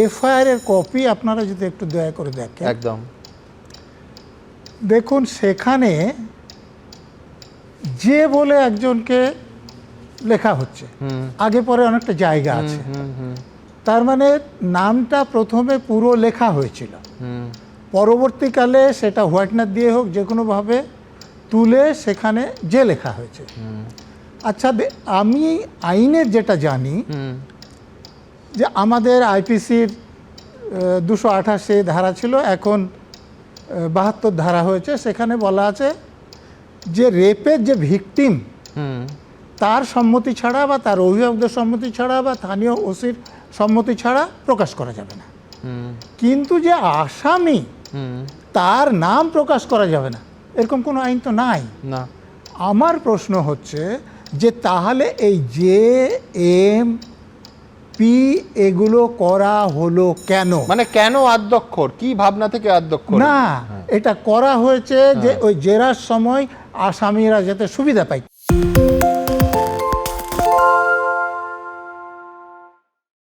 FIR এর copy আপনারা যদি একটু দয়া করে দেখেন, একদম দেখুন সেখানে যে বলে একজনকে লেখা হচ্ছে, আগে পরে অনেকটা জায়গা আছে, তার মানে নামটা প্রথমে পুরো লেখা হয়েছিল, পরবর্তীকালে সেটা হোয়াইটনার দিয়ে হোক যে কোনোভাবে তুলে সেখানে যে লেখা হয়েছে। আচ্ছা, আমি আইনের যেটা জানি যে আমাদের আইপিসির 288 ধারা ছিল, এখন 72 ধারা হয়েছে। সেখানে বলা আছে যে রেপের যে ভিকটিম তার সম্মতি ছাড়া বা তার অভিভাবকদের সম্মতি ছাড়া বা স্থানীয় ওসির সম্মতি ছাড়া প্রকাশ করা যাবে না, কিন্তু যে আসামি তার নাম প্রকাশ করা যাবে না এরকম কোনো আইন তো নাই না। আমার প্রশ্ন হচ্ছে যে তাহলে এই যে এম পি এগুলো করা হলো কেন? মানে কেন আদ্যক্ষর, কি ভাবনা থেকে আদ্যক্ষর? না, এটা করা হয়েছে যে ওই জেরার সময় আসামিরা যাতে সুবিধা পায়।